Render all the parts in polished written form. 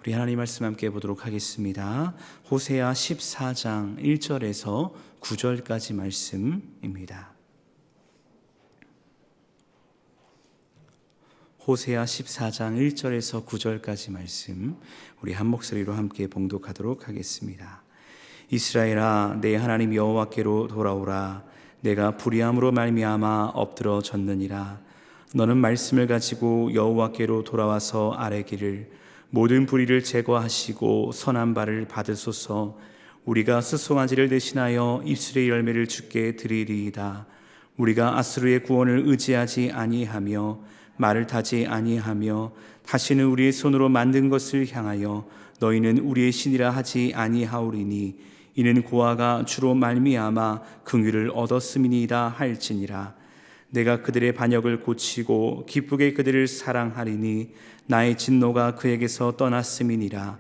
우리 하나님 말씀 함께 보도록 하겠습니다. 호세아 14장 1절에서 9절까지 말씀입니다. 호세아 14장 1절에서 9절까지 말씀, 우리 한 목소리로 함께 봉독하도록 하겠습니다. 이스라엘아, 내 하나님 여호와께로 돌아오라. 내가 불의함으로 말미암아 엎드러졌느니라. 너는 말씀을 가지고 여호와께로 돌아와서 아뢰기를, 모든 불의를 제거하시고 선한 바를 받으소서. 우리가 스송아지를 대신하여 입술의 열매를 주께 드리리이다. 우리가 아수르의 구원을 의지하지 아니하며 말을 타지 아니하며 다시는 우리의 손으로 만든 것을 향하여 너희는 우리의 신이라 하지 아니하오리니 이는 고아가 주로 말미암아 긍휼을 얻었음이니이다 할지니라. 내가 그들의 반역을 고치고 기쁘게 그들을 사랑하리니 나의 진노가 그에게서 떠났음이니라.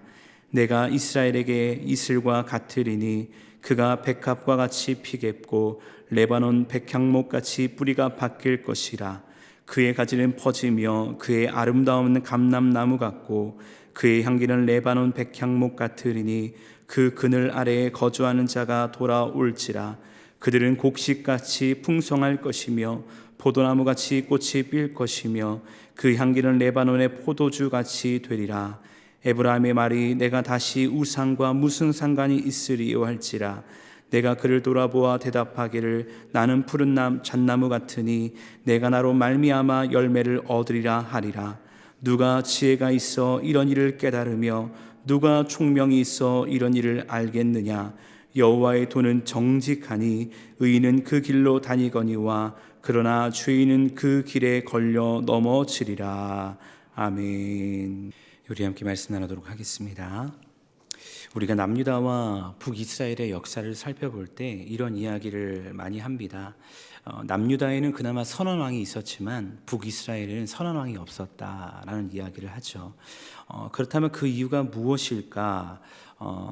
내가 이스라엘에게 이슬과 같으리니 그가 백합과 같이 피겠고 레바논 백향목같이 뿌리가 바뀔 것이라. 그의 가지는 퍼지며 그의 아름다운 감람나무 같고 그의 향기는 레바논 백향목 같으리니 그 그늘 아래에 거주하는 자가 돌아올지라. 그들은 곡식같이 풍성할 것이며 포도나무같이 꽃이 필 것이며 그 향기는 레바논의 포도주같이 되리라. 에브라임의 말이 내가 다시 우상과 무슨 상관이 있으리요 할지라. 내가 그를 돌아보아 대답하기를 나는 푸른 잣나무 같으니 내가 나로 말미암아 열매를 얻으리라 하리라. 누가 지혜가 있어 이런 일을 깨달으며 누가 총명이 있어 이런 일을 알겠느냐. 여호와의 도는 정직하니 의인은 그 길로 다니거니와 그러나 죄인은 그 길에 걸려 넘어지리라. 아멘. 우리 함께 말씀 나누도록 하겠습니다. 우리가 남유다와 북이스라엘의 역사를 살펴볼 때 이런 이야기를 많이 합니다. 남유다에는 그나마 선한 왕이 있었지만 북이스라엘에는 선한 왕이 없었다라는 이야기를 하죠. 그렇다면 그 이유가 무엇일까?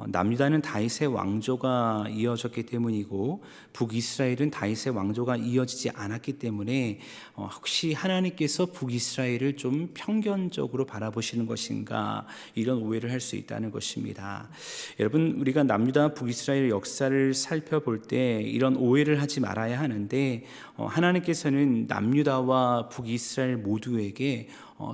남유다는 다윗의 왕조가 이어졌기 때문이고 북이스라엘은 다윗의 왕조가 이어지지 않았기 때문에 혹시 하나님께서 북이스라엘을 좀 편견적으로 바라보시는 것인가, 이런 오해를 할 수 있다는 것입니다. 여러분, 우리가 남유다 북이스라엘 역사를 살펴볼 때 이런 오해를 하지 말아야 하는데 하나님께서는 남유다와 북이스라엘 모두에게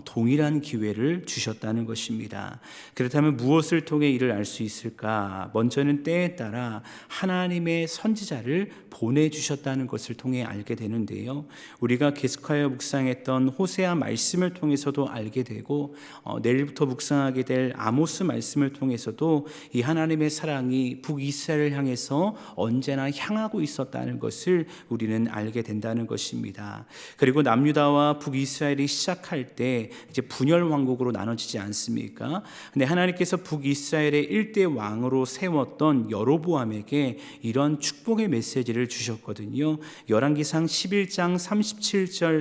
동일한 기회를 주셨다는 것입니다. 그렇다면 무엇을 통해 이를 알 수 있을까? 먼저는 때에 따라 하나님의 선지자를 보내주셨다는 것을 통해 알게 되는데요, 우리가 계속하여 묵상했던 호세아 말씀을 통해서도 알게 되고 내일부터 묵상하게 될 아모스 말씀을 통해서도 이 하나님의 사랑이 북이스라엘을 향해서 언제나 향하고 있었다는 것을 우리는 알게 된다는 것입니다. 그리고 남유다와 북이스라엘이 시작할 때 이제 분열 왕국으로 나눠지지 않습니까? 근데 하나님께서 북이스라엘의 일대 왕으로 세웠던 여로보암에게 이런 축복의 메시지를 주셨거든요. 열왕기상 11장 37절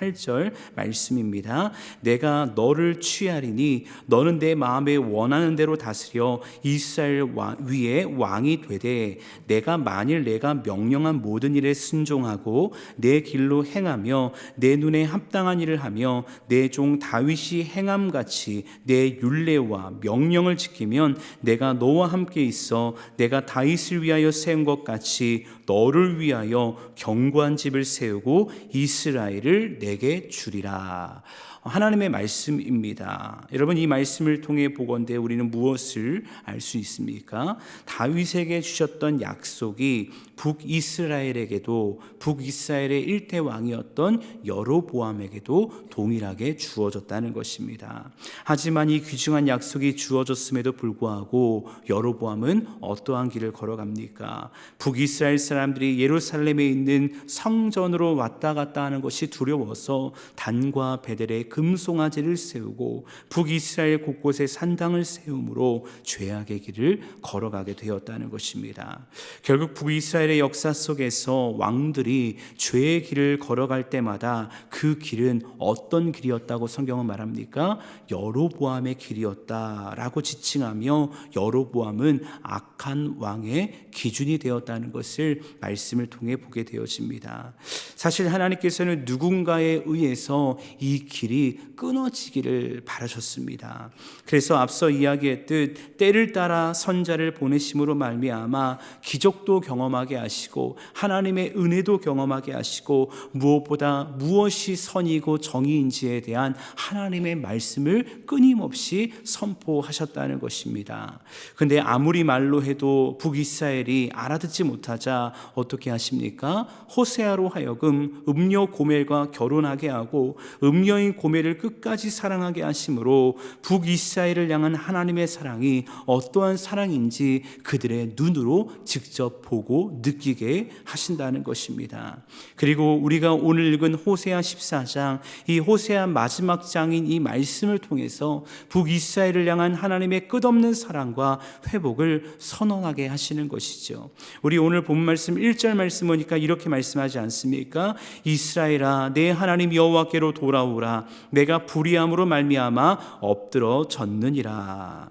38절 말씀입니다. 내가 너를 취하리니 너는 내 마음에 원하는 대로 다스려 이스라엘 위에 왕이 되되 내가 만일 내가 명령한 모든 일에 순종하고 내 길로 행하며 내 눈에 합당한 일을 하며 내 종 다윗이 행함같이 내 율례와 명령을 지키면 내가 너와 함께 있어 내가 다윗을 위하여 세운 것 같이 너를 위하여 견고한 집을 세우고 이스라엘을 내게 주리라. 하나님의 말씀입니다. 여러분, 이 말씀을 통해 보건대 우리는 무엇을 알 수 있습니까? 다윗에게 주셨던 약속이 북이스라엘에게도, 북이스라엘의 일대 왕이었던 여로보암에게도 동일하게 주어졌다는 것입니다. 하지만 이 귀중한 약속이 주어졌음에도 불구하고 여로보암은 어떠한 길을 걸어갑니까? 북이스라엘 사람들이 예루살렘에 있는 성전으로 왔다 갔다 하는 것이 두려워서 단과 베델에 금송아지를 세우고 북이스라엘 곳곳에 산당을 세우므로 죄악의 길을 걸어가게 되었다는 것입니다. 결국 북이스라엘의 역사 속에서 왕들이 죄의 길을 걸어갈 때마다 그 길은 어떤 길이었다고 성경은 말합니까? 여로보암의 길이었다라고 지칭하며 여로보암은 악한 왕의 기준이 되었다는 것을 말씀을 통해 보게 되어집니다. 사실 하나님께서는 누군가에 의해서 이 길이 길이 끊어지기를 바라셨습니다. 그래서 앞서 이야기했듯 때를 따라 선자를 보내심으로 말미암아 기적도 경험하게 하시고 하나님의 은혜도 경험하게 하시고 무엇보다 무엇이 선이고 정의인지에 대한 하나님의 말씀을 끊임없이 선포하셨다는 것입니다. 근데 아무리 말로 해도 북이스라엘이 알아듣지 못하자 어떻게 하십니까? 호세아로 하여금 음녀 고멜과 결혼하게 하고 음녀인 고멜을 끝까지 사랑하게 하심으로 북이스라엘을 향한 하나님의 사랑이 어떠한 사랑인지 그들의 눈으로 직접 보고 느끼게 하신다는 것입니다. 그리고 우리가 오늘 읽은 호세아 14장, 이 호세아 마지막 장인 이 말씀을 통해서 북이스라엘을 향한 하나님의 끝없는 사랑과 회복을 선언하게 하시는 것이죠. 우리 오늘 본 말씀 1절 말씀 보니까 이렇게 말씀하지 않습니까? 이스라엘아 내 하나님 여호와께로 돌아오라 내가 불의함으로 말미암아 엎드러 졌느니라.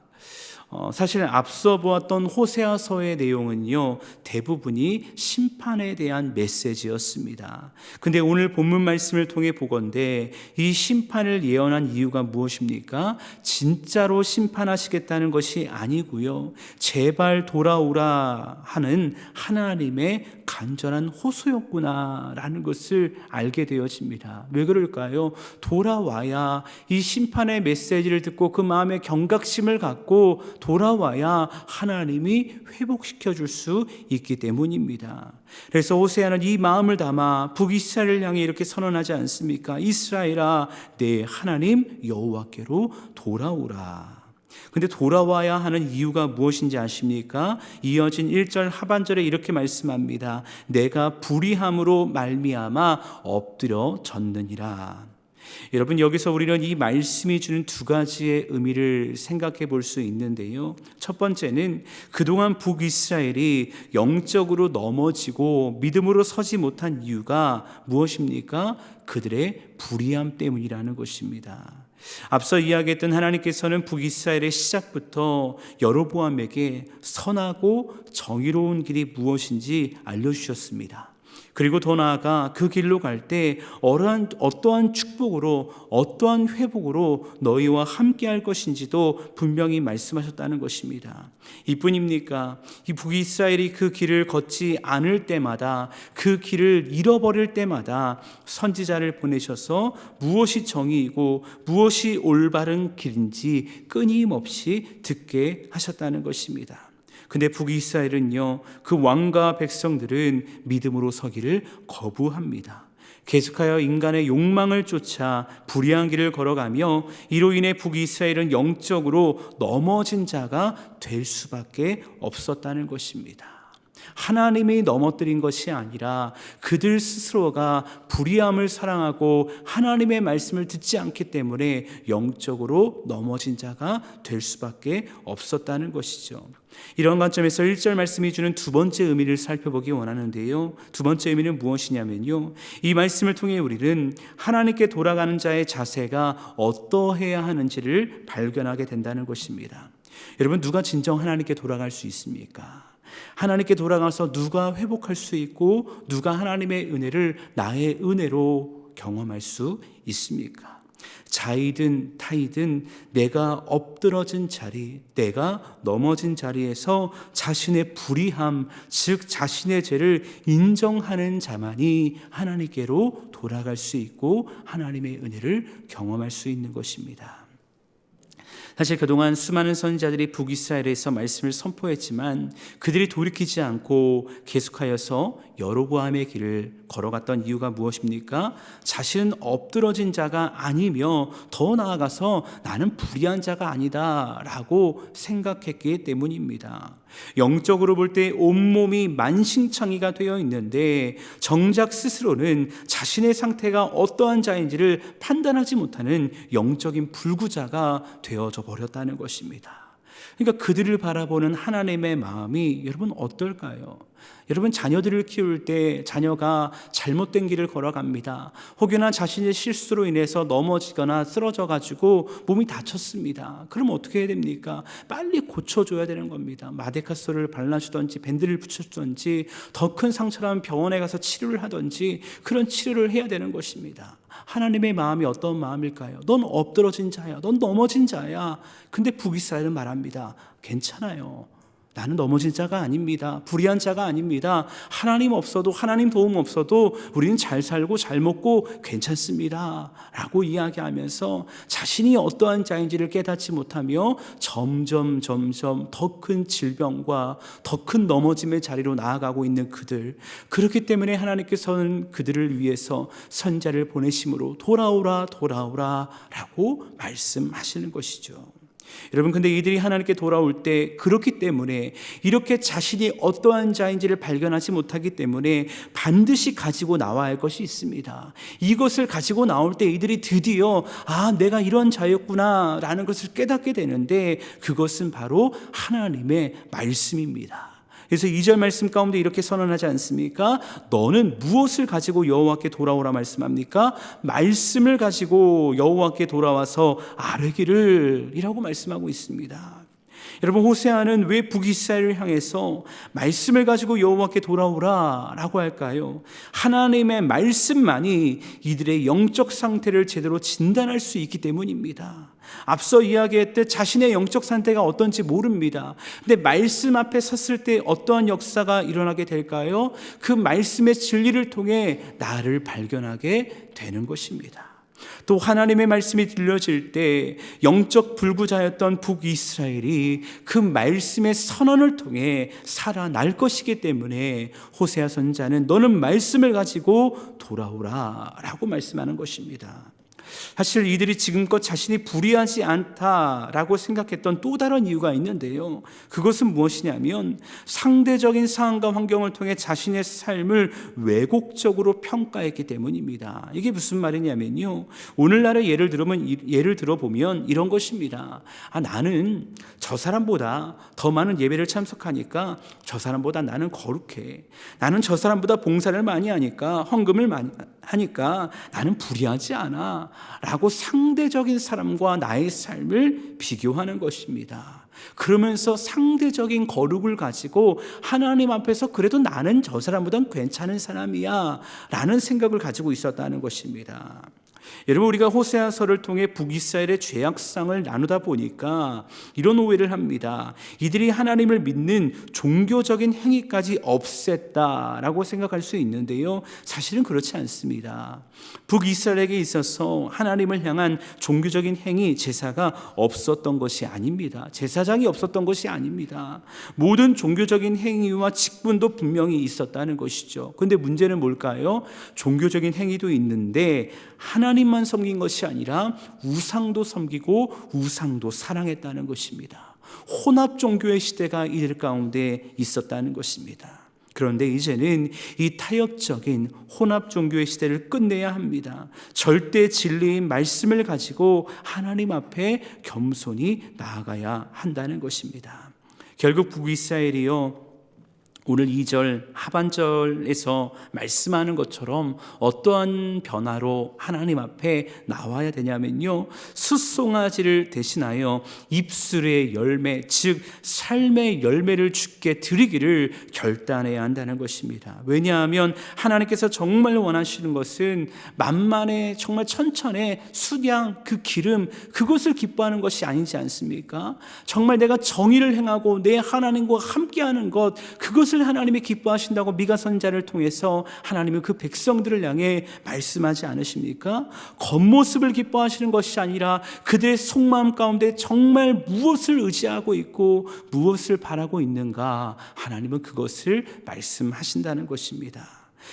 사실 앞서 보았던 호세아서의 내용은요 대부분이 심판에 대한 메시지였습니다. 근데 오늘 본문 말씀을 통해 보건대 이 심판을 예언한 이유가 무엇입니까? 진짜로 심판하시겠다는 것이 아니고요 제발 돌아오라 하는 하나님의 간절한 호소였구나라는 것을 알게 되어집니다. 왜 그럴까요? 돌아와야 이 심판의 메시지를 듣고 그 마음에 경각심을 갖고 돌아와야 하나님이 회복시켜 줄 수 있기 때문입니다. 그래서 호세아는 이 마음을 담아 북이스라엘을 향해 이렇게 선언하지 않습니까? 이스라엘아 내 하나님 여호와께로 돌아오라. 근데 돌아와야 하는 이유가 무엇인지 아십니까? 이어진 1절 하반절에 이렇게 말씀합니다. 내가 불의함으로 말미암아 엎드려 졌느니라. 여러분 여기서 우리는 이 말씀이 주는 두 가지의 의미를 생각해 볼 수 있는데요. 첫 번째는 그동안 북이스라엘이 영적으로 넘어지고 믿음으로 서지 못한 이유가 무엇입니까? 그들의 불의함 때문이라는 것입니다. 앞서 이야기했던 하나님께서는 북이스라엘의 시작부터 여로보암에게 선하고 정의로운 길이 무엇인지 알려주셨습니다. 그리고 더 나아가 그 길로 갈 때 어떠한 축복으로 어떠한 회복으로 너희와 함께 할 것인지도 분명히 말씀하셨다는 것입니다. 이뿐입니까? 이 북이스라엘이 그 길을 걷지 않을 때마다 그 길을 잃어버릴 때마다 선지자를 보내셔서 무엇이 정의이고 무엇이 올바른 길인지 끊임없이 듣게 하셨다는 것입니다. 근데 북이스라엘은요 그 왕과 백성들은 믿음으로 서기를 거부합니다. 계속하여 인간의 욕망을 쫓아 불의한 길을 걸어가며 이로 인해 북이스라엘은 영적으로 넘어진 자가 될 수밖에 없었다는 것입니다. 하나님이 넘어뜨린 것이 아니라 그들 스스로가 불의함을 사랑하고 하나님의 말씀을 듣지 않기 때문에 영적으로 넘어진 자가 될 수밖에 없었다는 것이죠. 이런 관점에서 1절 말씀이 주는 두 번째 의미를 살펴보기 원하는데요. 두 번째 의미는 무엇이냐면요. 이 말씀을 통해 우리는 하나님께 돌아가는 자의 자세가 어떠해야 하는지를 발견하게 된다는 것입니다. 여러분 누가 진정 하나님께 돌아갈 수 있습니까? 하나님께 돌아가서 누가 회복할 수 있고 누가 하나님의 은혜를 나의 은혜로 경험할 수 있습니까? 자이든 타이든 내가 엎드러진 자리, 내가 넘어진 자리에서 자신의 불의함, 즉 자신의 죄를 인정하는 자만이 하나님께로 돌아갈 수 있고 하나님의 은혜를 경험할 수 있는 것입니다. 사실 그동안 수많은 선지자들이 북이스라엘에서 말씀을 선포했지만 그들이 돌이키지 않고 계속하여서 여로보암의 길을 걸어갔던 이유가 무엇입니까? 자신은 엎드러진 자가 아니며 더 나아가서 나는 불의한 자가 아니다 라고 생각했기 때문입니다. 영적으로 볼 때 온몸이 만신창이가 되어 있는데 정작 스스로는 자신의 상태가 어떠한 자인지를 판단하지 못하는 영적인 불구자가 되어져 버렸다는 것입니다. 그러니까 그들을 바라보는 하나님의 마음이 여러분 어떨까요? 여러분, 자녀들을 키울 때 자녀가 잘못된 길을 걸어갑니다. 혹여나 자신의 실수로 인해서 넘어지거나 쓰러져 가지고 몸이 다쳤습니다. 그럼 어떻게 해야 됩니까? 빨리 고쳐줘야 되는 겁니다. 마데카솔을 발라주든지 밴드를 붙여주든지 더 큰 상처라면 병원에 가서 치료를 하든지 그런 치료를 해야 되는 것입니다. 하나님의 마음이 어떤 마음일까요? 넌 엎드러진 자야, 넌 넘어진 자야. 근데 북이스라엘은 말합니다. 괜찮아요. 나는 넘어진 자가 아닙니다. 불의한 자가 아닙니다. 하나님 없어도, 하나님 도움 없어도 우리는 잘 살고 잘 먹고 괜찮습니다 라고 이야기하면서 자신이 어떠한 자인지를 깨닫지 못하며 점점 더 큰 질병과 더 큰 넘어짐의 자리로 나아가고 있는 그들, 그렇기 때문에 하나님께서는 그들을 위해서 선자를 보내심으로 돌아오라 라고 말씀하시는 것이죠. 여러분, 근데 이들이 하나님께 돌아올 때, 그렇기 때문에 이렇게 자신이 어떠한 자인지를 발견하지 못하기 때문에 반드시 가지고 나와야 할 것이 있습니다. 이것을 가지고 나올 때 이들이 드디어 내가 이런 자였구나 라는 것을 깨닫게 되는데, 그것은 바로 하나님의 말씀입니다. 그래서 2절 말씀 가운데 이렇게 선언하지 않습니까? 너는 무엇을 가지고 여호와께 돌아오라 말씀합니까? 말씀을 가지고 여호와께 돌아와서 아뢰기를 이라고 말씀하고 있습니다. 여러분, 호세아는 왜 북이스라엘을 향해서 말씀을 가지고 여호와께 돌아오라 라고 할까요? 하나님의 말씀만이 이들의 영적 상태를 제대로 진단할 수 있기 때문입니다. 앞서 이야기했듯 자신의 영적 상태가 어떤지 모릅니다. 근데 말씀 앞에 섰을 때 어떠한 역사가 일어나게 될까요? 그 말씀의 진리를 통해 나를 발견하게 되는 것입니다. 또 하나님의 말씀이 들려질 때 영적 불구자였던 북이스라엘이 그 말씀의 선언을 통해 살아날 것이기 때문에 호세아 선지자는 너는 말씀을 가지고 돌아오라 라고 말씀하는 것입니다. 사실 이들이 지금껏 자신이 불의하지 않다라고 생각했던 또 다른 이유가 있는데요, 그것은 무엇이냐면 상대적인 상황과 환경을 통해 자신의 삶을 왜곡적으로 평가했기 때문입니다. 이게 무슨 말이냐면요, 오늘날의 예를 들어보면 이런 것입니다. 나는 저 사람보다 더 많은 예배를 참석하니까 저 사람보다 나는 거룩해. 나는 저 사람보다 봉사를 많이 하니까, 헌금을 많이 하니까 나는 불의하지 않아 라고 상대적인 사람과 나의 삶을 비교하는 것입니다. 그러면서 상대적인 거룩을 가지고 하나님 앞에서 그래도 나는 저 사람보다는 괜찮은 사람이야 라는 생각을 가지고 있었다는 것입니다. 여러분, 우리가 호세아서를 통해 북이스라엘의 죄악상을 나누다 보니까 이런 오해를 합니다. 이들이 하나님을 믿는 종교적인 행위까지 없앴다라고 생각할 수 있는데요, 사실은 그렇지 않습니다. 북이스라엘에게 있어서 하나님을 향한 종교적인 행위, 제사가 없었던 것이 아닙니다. 제사장이 없었던 것이 아닙니다. 모든 종교적인 행위와 직분도 분명히 있었다는 것이죠. 그런데 문제는 뭘까요? 종교적인 행위도 있는데 하나님만 섬긴 것이 아니라 우상도 섬기고 우상도 사랑했다는 것입니다. 혼합 종교의 시대가 이들 가운데 있었다는 것입니다. 그런데 이제는 이 타협적인 혼합 종교의 시대를 끝내야 합니다. 절대 진리인 말씀을 가지고 하나님 앞에 겸손히 나아가야 한다는 것입니다. 결국 북이스라엘이요, 오늘 2절 하반절에서 말씀하는 것처럼 어떠한 변화로 하나님 앞에 나와야 되냐면요, 숫송아지를 대신하여 입술의 열매, 즉 삶의 열매를 주께 드리기를 결단해야 한다는 것입니다. 왜냐하면 하나님께서 정말 원하시는 것은 만만의 정말 천천의 수량, 그 기름, 그것을 기뻐하는 것이 아니지 않습니까? 정말 내가 정의를 행하고 내 하나님과 함께하는 것, 그것을 하나님이 기뻐하신다고 미가 선지자를 통해서 하나님은 그 백성들을 향해 말씀하지 않으십니까? 겉모습을 기뻐하시는 것이 아니라 그들의 속마음 가운데 정말 무엇을 의지하고 있고 무엇을 바라고 있는가, 하나님은 그것을 말씀하신다는 것입니다.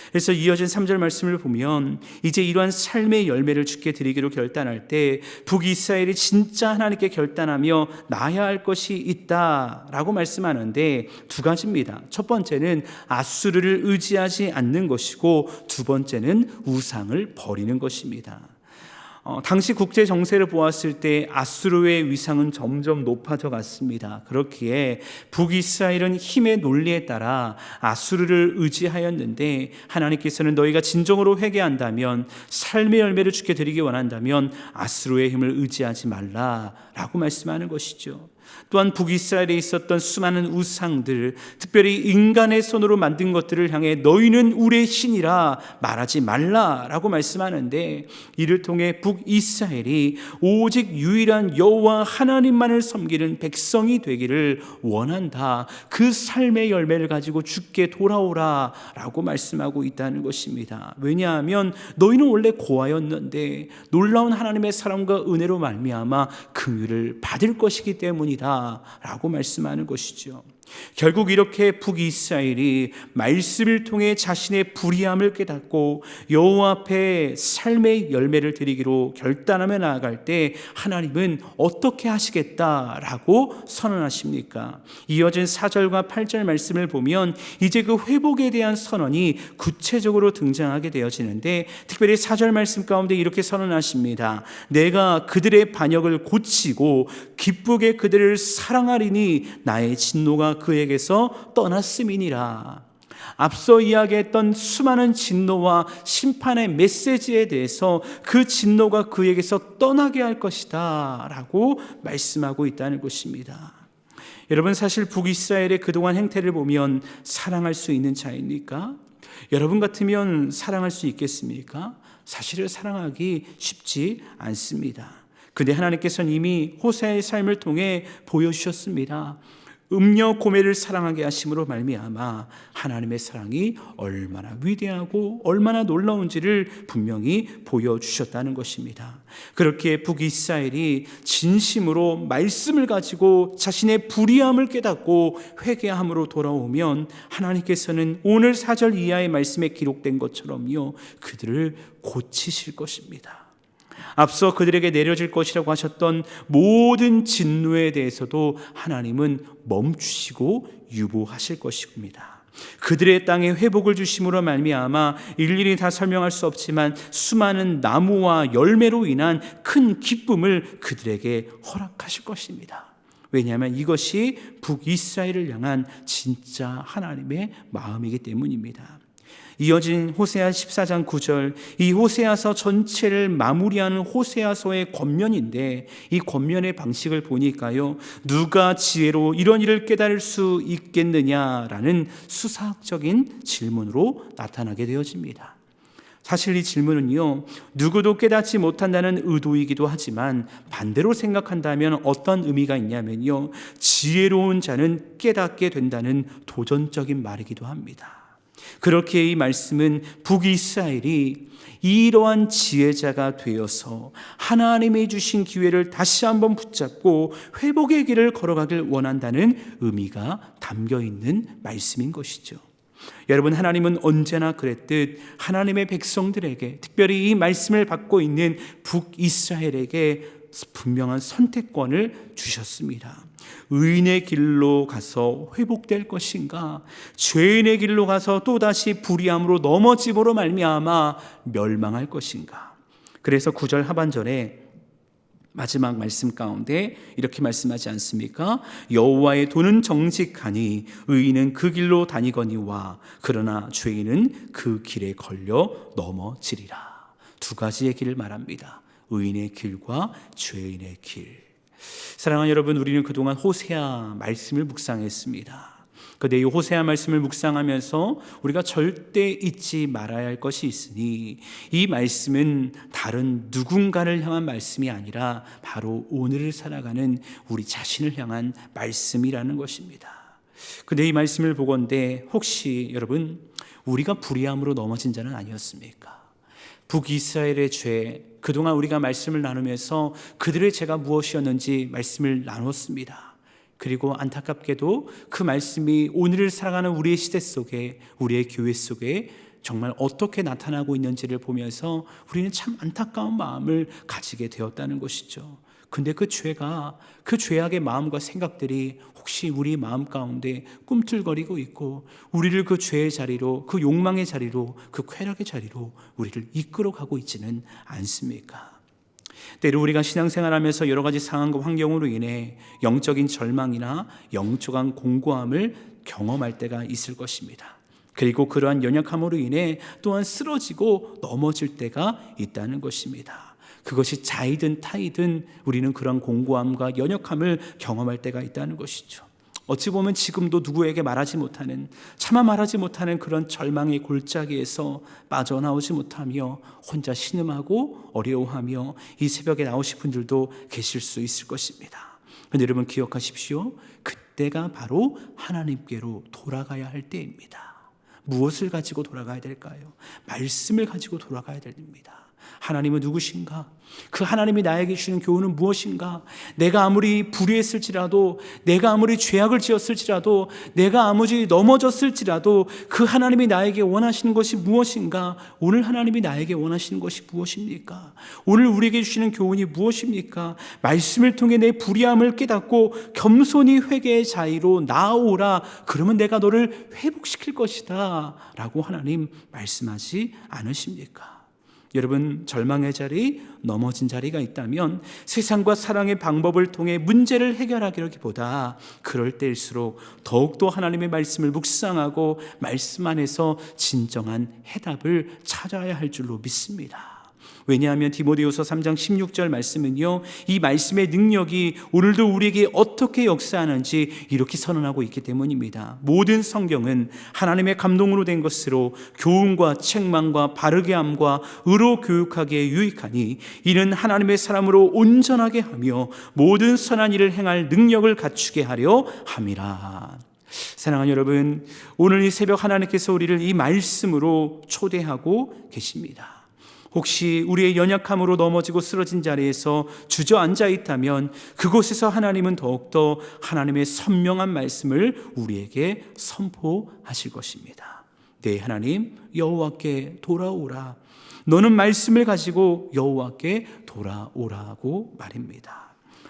그래서 이어진 3절 말씀을 보면 이제 이러한 삶의 열매를 주께 드리기로 결단할 때 북이스라엘이 진짜 하나님께 결단하며 나아야 할 것이 있다라고 말씀하는데 두 가지입니다. 첫 번째는 아수르를 의지하지 않는 것이고, 두 번째는 우상을 버리는 것입니다. 당시 국제 정세를 보았을 때 아수르의 위상은 점점 높아져 갔습니다. 그렇기에 북이스라엘은 힘의 논리에 따라 아수르를 의지하였는데, 하나님께서는 너희가 진정으로 회개한다면, 삶의 열매를 주께 드리기 원한다면 아수르의 힘을 의지하지 말라라고 말씀하는 것이죠. 또한 북이스라엘에 있었던 수많은 우상들, 특별히 인간의 손으로 만든 것들을 향해 너희는 우리의 신이라 말하지 말라라고 말씀하는데, 이를 통해 북이스라엘이 오직 유일한 여호와 하나님만을 섬기는 백성이 되기를 원한다. 그 삶의 열매를 가지고 주께 돌아오라라고 말씀하고 있다는 것입니다. 왜냐하면 너희는 원래 고아였는데 놀라운 하나님의 사랑과 은혜로 말미암아 긍휼을 받을 것이기 때문이다 라고 말씀하는 것이죠. 결국 이렇게 북이스라엘이 말씀을 통해 자신의 불의함을 깨닫고 여호와 앞에 삶의 열매를 드리기로 결단하며 나아갈 때 하나님은 어떻게 하시겠다라고 선언하십니까? 이어진 4절과 8절 말씀을 보면 이제 그 회복에 대한 선언이 구체적으로 등장하게 되어지는데, 특별히 4절 말씀 가운데 이렇게 선언하십니다. 내가 그들의 반역을 고치고 기쁘게 그들을 사랑하리니 나의 진노가 그에게서 떠났음이니라. 앞서 이야기했던 수많은 진노와 심판의 메시지에 대해서 그 진노가 그에게서 떠나게 할 것이다 라고 말씀하고 있다는 것입니다. 여러분, 사실 북이스라엘의 그동안 행태를 보면 사랑할 수 있는 자입니까? 여러분 같으면 사랑할 수 있겠습니까? 사실은 사랑하기 쉽지 않습니다. 근데 하나님께서는 이미 호세아의 삶을 통해 보여주셨습니다. 음녀 고멜을 사랑하게 하심으로 말미암아 하나님의 사랑이 얼마나 위대하고 얼마나 놀라운지를 분명히 보여주셨다는 것입니다. 그렇게 북이스라엘이 진심으로 말씀을 가지고 자신의 불의함을 깨닫고 회개함으로 돌아오면 하나님께서는 오늘 4절 이하의 말씀에 기록된 것처럼요, 그들을 고치실 것입니다. 앞서 그들에게 내려질 것이라고 하셨던 모든 진노에 대해서도 하나님은 멈추시고 유보하실 것입니다. 그들의 땅에 회복을 주심으로 말미암아 일일이 다 설명할 수 없지만 수많은 나무와 열매로 인한 큰 기쁨을 그들에게 허락하실 것입니다. 왜냐하면 이것이 북이스라엘을 향한 진짜 하나님의 마음이기 때문입니다. 이어진 호세아 14장 9절, 이 호세아서 전체를 마무리하는 호세아서의 권면인데, 이 권면의 방식을 보니까요, 누가 지혜로 이런 일을 깨달을 수 있겠느냐라는 수사학적인 질문으로 나타나게 되어집니다. 사실 이 질문은요, 누구도 깨닫지 못한다는 의도이기도 하지만 반대로 생각한다면 어떤 의미가 있냐면요, 지혜로운 자는 깨닫게 된다는 도전적인 말이기도 합니다. 그렇게 이 말씀은 북이스라엘이 이러한 지혜자가 되어서 하나님이 주신 기회를 다시 한번 붙잡고 회복의 길을 걸어가길 원한다는 의미가 담겨 있는 말씀인 것이죠. 여러분, 하나님은 언제나 그랬듯 하나님의 백성들에게, 특별히 이 말씀을 받고 있는 북이스라엘에게 분명한 선택권을 주셨습니다. 의인의 길로 가서 회복될 것인가, 죄인의 길로 가서 또다시 불의함으로 넘어짐으로 말미암아 멸망할 것인가. 그래서 9절 하반절에 마지막 말씀 가운데 이렇게 말씀하지 않습니까? 여호와의 도는 정직하니 의인은 그 길로 다니거니와 그러나 죄인은 그 길에 걸려 넘어지리라. 두 가지의 길을 말합니다. 의인의 길과 죄인의 길. 사랑하는 여러분, 우리는 그동안 호세아 말씀을 묵상했습니다. 그런데 이 호세아 말씀을 묵상하면서 우리가 절대 잊지 말아야 할 것이 있으니, 이 말씀은 다른 누군가를 향한 말씀이 아니라 바로 오늘을 살아가는 우리 자신을 향한 말씀이라는 것입니다. 그런데 이 말씀을 보건대 혹시 여러분, 우리가 불의함으로 넘어진 자는 아니었습니까? 북이스라엘의 죄, 그동안 우리가 말씀을 나누면서 그들의 죄가 무엇이었는지 말씀을 나눴습니다. 그리고 안타깝게도 그 말씀이 오늘을 살아가는 우리의 시대 속에, 우리의 교회 속에 정말 어떻게 나타나고 있는지를 보면서 우리는 참 안타까운 마음을 가지게 되었다는 것이죠. 근데 그 죄가, 그 죄악의 마음과 생각들이 혹시 우리 마음 가운데 꿈틀거리고 있고 우리를 그 죄의 자리로, 그 욕망의 자리로, 그 쾌락의 자리로 우리를 이끌어가고 있지는 않습니까? 때로 우리가 신앙생활하면서 여러 가지 상황과 환경으로 인해 영적인 절망이나 영적인 공고함을 경험할 때가 있을 것입니다. 그리고 그러한 연약함으로 인해 또한 쓰러지고 넘어질 때가 있다는 것입니다. 그것이 자이든 타이든 우리는 그런 공고함과 연약함을 경험할 때가 있다는 것이죠. 어찌 보면 지금도 누구에게 말하지 못하는, 차마 말하지 못하는 그런 절망의 골짜기에서 빠져나오지 못하며 혼자 신음하고 어려워하며 이 새벽에 나오신 분들도 계실 수 있을 것입니다. 그런데 여러분 기억하십시오. 그때가 바로 하나님께로 돌아가야 할 때입니다. 무엇을 가지고 돌아가야 될까요? 말씀을 가지고 돌아가야 됩니다. 하나님은 누구신가? 그 하나님이 나에게 주시는 교훈은 무엇인가? 내가 아무리 불의했을지라도, 내가 아무리 죄악을 지었을지라도, 내가 아무리 넘어졌을지라도 그 하나님이 나에게 원하시는 것이 무엇인가? 오늘 하나님이 나에게 원하시는 것이 무엇입니까? 오늘 우리에게 주시는 교훈이 무엇입니까? 말씀을 통해 내 불의함을 깨닫고 겸손히 회개의 자리로 나아오라. 그러면 내가 너를 회복시킬 것이다 라고 하나님 말씀하지 않으십니까? 여러분, 절망의 자리, 넘어진 자리가 있다면 세상과 사랑의 방법을 통해 문제를 해결하기보다 그럴 때일수록 더욱더 하나님의 말씀을 묵상하고 말씀 안에서 진정한 해답을 찾아야 할 줄로 믿습니다. 왜냐하면 디모데후서 3장 16절 말씀은요, 이 말씀의 능력이 오늘도 우리에게 어떻게 역사하는지 이렇게 선언하고 있기 때문입니다. 모든 성경은 하나님의 감동으로 된 것으로 교훈과 책망과 바르게 함과 의로 교육하기에 유익하니 이는 하나님의 사람으로 온전하게 하며 모든 선한 일을 행할 능력을 갖추게 하려 함이라. 사랑하는 여러분, 오늘 이 새벽 하나님께서 우리를 이 말씀으로 초대하고 계십니다. 혹시 우리의 연약함으로 넘어지고 쓰러진 자리에서 주저앉아 있다면 그곳에서 하나님은 더욱더 하나님의 선명한 말씀을 우리에게 선포하실 것입니다. 네, 하나님, 여호와께 돌아오라. 너는 말씀을 가지고 여호와께 돌아오라고 말입니다.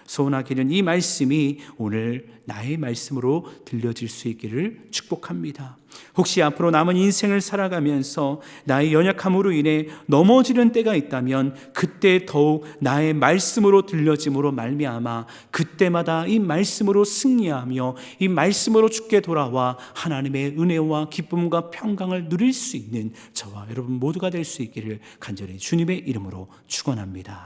소원하기는 이 말씀이 오늘 나의 말씀으로 들려질 수 있기를 축복합니다. 혹시 앞으로 남은 인생을 살아가면서 나의 연약함으로 인해 넘어지는 때가 있다면 그때 더욱 나의 말씀으로 들려짐으로 말미암아 그때마다 이 말씀으로 승리하며 이 말씀으로 주께 돌아와 하나님의 은혜와 기쁨과 평강을 누릴 수 있는 저와 여러분 모두가 될 수 있기를 간절히 주님의 이름으로 축원합니다.